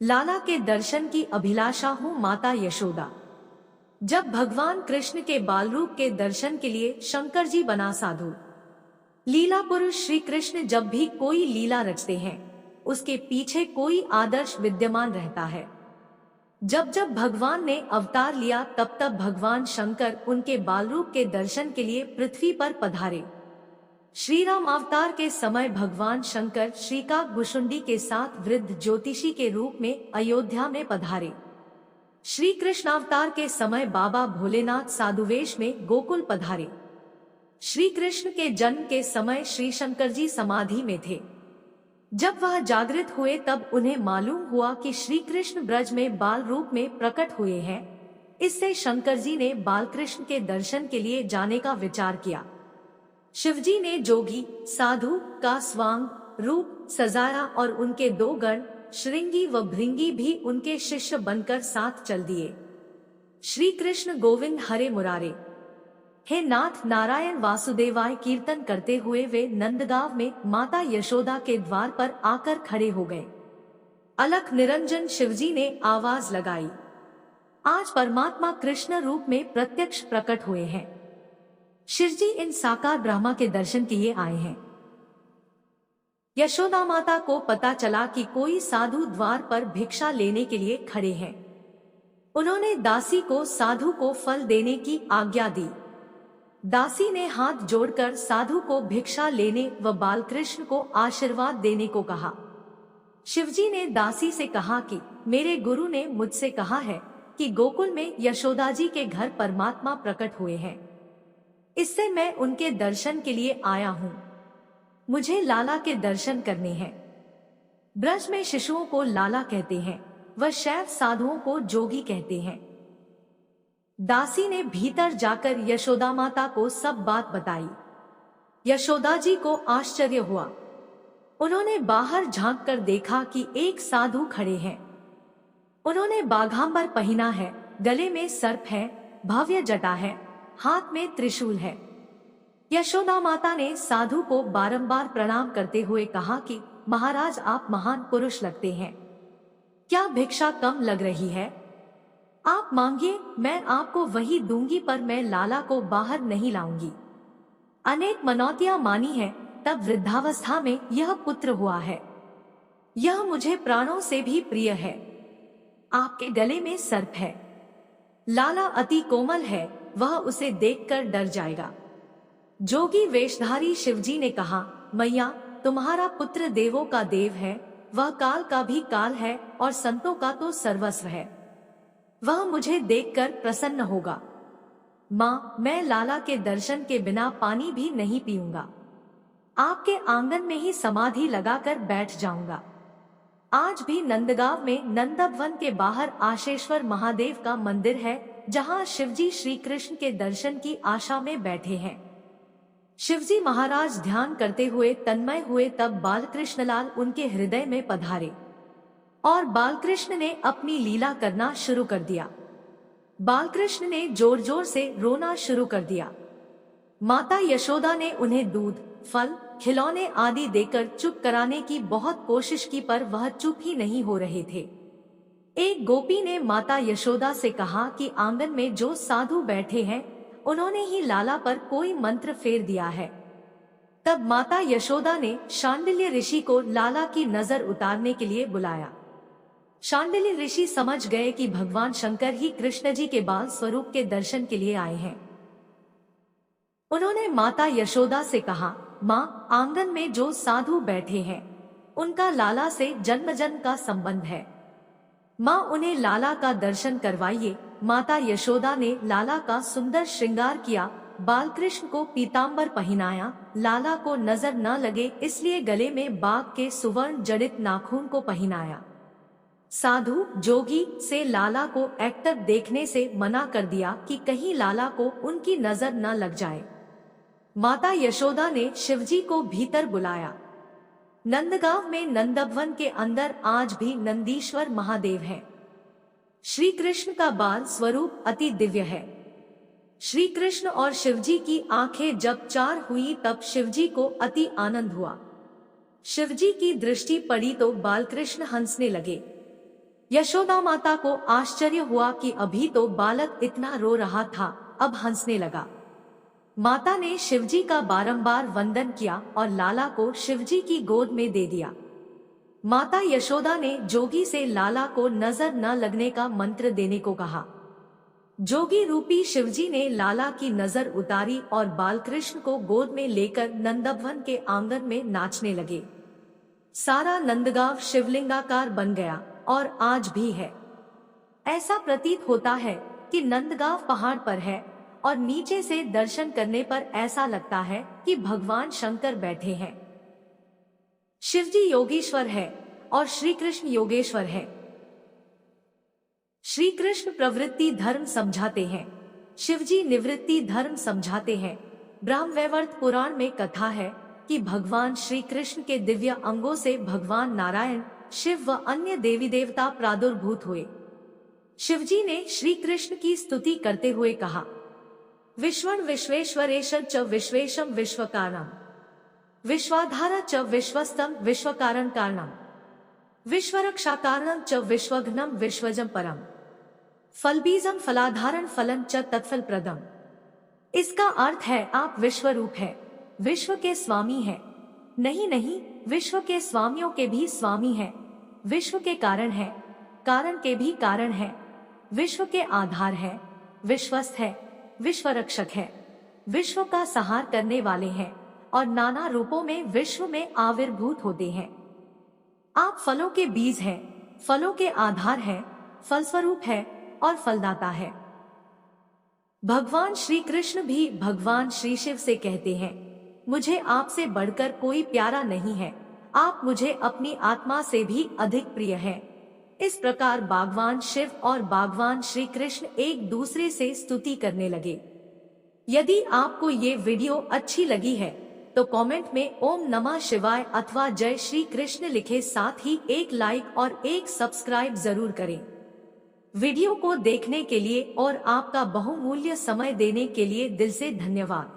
लाला के दर्शन की अभिलाषा हूँ माता यशोदा। जब भगवान कृष्ण के बाल रूप के दर्शन के लिए शंकर जी बना साधु। लीला पुरुष श्री कृष्ण जब भी कोई लीला रचते हैं, उसके पीछे कोई आदर्श विद्यमान रहता है। जब जब भगवान ने अवतार लिया, तब तब भगवान शंकर उनके बाल रूप के दर्शन के लिए पृथ्वी पर पधारे। श्री राम अवतार के समय भगवान शंकर श्रीकाकुशुंडी के साथ वृद्ध ज्योतिषी के रूप में अयोध्या में पधारे। श्री कृष्ण अवतार के समय बाबा भोलेनाथ साधुवेश में गोकुल पधारे। श्री कृष्ण के जन्म के समय श्री शंकर जी समाधि में थे। जब वह जागृत हुए तब उन्हें मालूम हुआ कि श्री कृष्ण ब्रज में बाल रूप में प्रकट हुए हैं। इससे शंकर जी ने बाल कृष्ण के दर्शन के लिए जाने का विचार किया। शिवजी ने जोगी साधु का स्वांग रूप सजाया और उनके दो गण श्रृंगी व भृंगी भी उनके शिष्य बनकर साथ चल दिए। श्री कृष्ण गोविंद हरे मुरारे, हे नाथ नारायण वासुदेवाय कीर्तन करते हुए वे नंदगांव में माता यशोदा के द्वार पर आकर खड़े हो गए। अलख निरंजन शिवजी ने आवाज लगाई, आज परमात्मा कृष्ण रूप में प्रत्यक्ष प्रकट हुए हैं। शिवजी इन साकार ब्रह्मा के दर्शन के लिए आए हैं। यशोदा माता को पता चला कि कोई साधु द्वार पर भिक्षा लेने के लिए खड़े हैं। उन्होंने दासी को साधु को फल देने की आज्ञा दी। दासी ने हाथ जोड़कर साधु को भिक्षा लेने व बालकृष्ण को आशीर्वाद देने को कहा। शिवजी ने दासी से कहा कि मेरे गुरु ने मुझसे कहा है कि गोकुल में यशोदा जी के घर परमात्मा प्रकट हुए हैं, इससे मैं उनके दर्शन के लिए आया हूँ। मुझे लाला के दर्शन करने हैं। ब्रज में शिशुओं को लाला कहते हैं, व शैव साधुओं को जोगी कहते हैं। दासी ने भीतर जाकर यशोदा माता को सब बात बताई। यशोदा जी को आश्चर्य हुआ। उन्होंने बाहर झांक कर देखा कि एक साधु खड़े हैं। उन्होंने बाघांबर पहना है, गले में सर्प है, भव्य जटा है, हाथ में त्रिशूल है। यशोदा माता ने साधु को बारंबार प्रणाम करते हुए कहा कि महाराज आप महान पुरुष लगते हैं, क्या भिक्षा कम लग रही है? आप मांगिए, मैं आपको वही दूंगी, पर मैं लाला को बाहर नहीं लाऊंगी। अनेक मनौतियां मानी है, तब वृद्धावस्था में यह पुत्र हुआ है। यह मुझे प्राणों से भी प्रिय है। आपके गले में सर्प है। लाला अति कोमल है, वह उसे देखकर डर जाएगा। जोगी वेशधारी शिवजी ने कहा, मैया तुम्हारा पुत्र देवों का देव है, वह काल का भी काल है और संतों का तो सर्वस्व है। वह मुझे देखकर प्रसन्न होगा। माँ, मैं लाला के दर्शन के बिना पानी भी नहीं पीऊंगा। आपके आंगन में ही समाधि लगाकर बैठ जाऊंगा। आज भी नंदगांव में नंदवन के बाहर आशेश्वर महादेव का मंदिर है, जहां शिवजी श्री कृष्ण के दर्शन की आशा में बैठे हैं। शिवजी महाराज ध्यान करते हुए तन्मय हुए, तब बालकृष्णलाल उनके हृदय में पधारे और बालकृष्ण ने अपनी लीला करना शुरू कर दिया। बालकृष्ण ने जोर जोर से रोना शुरू कर दिया। माता यशोदा ने उन्हें दूध, फल, खिलौने आदि देकर चुप कराने की बहुत कोशिश की, पर वह चुप ही नहीं हो रहे थे। एक गोपी ने माता यशोदा से कहा कि आंगन में जो साधु बैठे हैं, उन्होंने ही लाला पर कोई मंत्र फेर दिया है। तब माता यशोदा ने शांडिल्य ऋषि को लाला की नजर उतारने के लिए बुलाया। शांडिल्य ऋषि समझ गए कि भगवान शंकर ही कृष्ण जी के बाल स्वरूप के दर्शन के लिए आए हैं। उन्होंने माता यशोदा से कहा, माँ, आंगन में जो साधु बैठे हैं, उनका लाला से जन्म जन्म का संबंध है। माँ, उन्हें लाला का दर्शन करवाइए। माता यशोदा ने लाला का सुंदर श्रृंगार किया, बालकृष्ण को पीतांबर पहनाया। लाला को नजर न लगे इसलिए गले में बाघ के सुवर्ण जड़ित नाखून को पहनाया। साधु जोगी से लाला को एक्टर देखने से मना कर दिया कि कहीं लाला को उनकी नजर न लग जाए। माता यशोदा ने शिवजी को भीतर बुलाया। नंदगांव में नंदवन के अंदर आज भी नंदीश्वर महादेव हैं। श्री कृष्ण का बाल स्वरूप अति दिव्य है। श्री कृष्ण और शिवजी की आंखें जब चार हुई, तब शिवजी को अति आनंद हुआ। शिवजी की दृष्टि पड़ी तो बालकृष्ण हंसने लगे। यशोदा माता को आश्चर्य हुआ कि अभी तो बालक इतना रो रहा था, अब हंसने लगा। माता ने शिवजी का बारंबार वंदन किया और लाला को शिवजी की गोद में दे दिया। माता यशोदा ने जोगी से लाला को नजर न लगने का मंत्र देने को कहा। जोगी रूपी शिवजी ने लाला की नजर उतारी और बालकृष्ण को गोद में लेकर नंदभवन के आंगन में नाचने लगे। सारा नंदगांव शिवलिंगाकार बन गया और आज भी है। ऐसा प्रतीत होता है कि नंदगांव पहाड़ पर है और नीचे से दर्शन करने पर ऐसा लगता है कि भगवान शंकर बैठे हैं। शिवजी योगेश्वर है और श्री कृष्ण योगेश्वर है। श्री कृष्ण प्रवृत्ति धर्म समझाते हैं, शिवजी निवृत्ति धर्म समझाते हैं। ब्रह्मवैवर्त पुराण में कथा है कि भगवान श्री कृष्ण के दिव्य अंगों से भगवान नारायण, शिव व अन्य देवी देवता प्रादुर्भूत हुए। शिवजी ने श्री कृष्ण की स्तुति करते हुए कहा, विश्वं विश्वेश्वरेश च विश्वेशम विश्वकारणं, विश्वाधार च विश्वस्तं विश्वकारण कारणं, विश्वरक्षाकारणं च विश्वघ्नं विश्वजं परम, फलबीजं फलाधारण फलं च तत्फल प्रदम। इसका अर्थ है आप विश्व रूप है, विश्व के स्वामी है। नहीं नहीं, विश्व के स्वामियों के भी स्वामी है, विश्व के कारण है, कारण के भी कारण है, विश्व के आधार है, विश्वस्त है, विश्व रक्षक है, विश्व का संहार करने वाले हैं और नाना रूपों में विश्व में आविर्भूत होते हैं। आप फलों के बीज हैं, फलों के आधार है, फलस्वरूप है और फलदाता है। भगवान श्री कृष्ण भी भगवान श्री शिव से कहते हैं, मुझे आपसे बढ़कर कोई प्यारा नहीं है, आप मुझे अपनी आत्मा से भी अधिक प्रिय हैं। इस प्रकार भगवान शिव और भगवान श्री कृष्ण एक दूसरे से स्तुति करने लगे। यदि आपको ये वीडियो अच्छी लगी है तो कमेंट में ओम नमः शिवाय अथवा जय श्री कृष्ण लिखे, साथ ही एक लाइक और एक सब्सक्राइब जरूर करें। वीडियो को देखने के लिए और आपका बहुमूल्य समय देने के लिए दिल से धन्यवाद।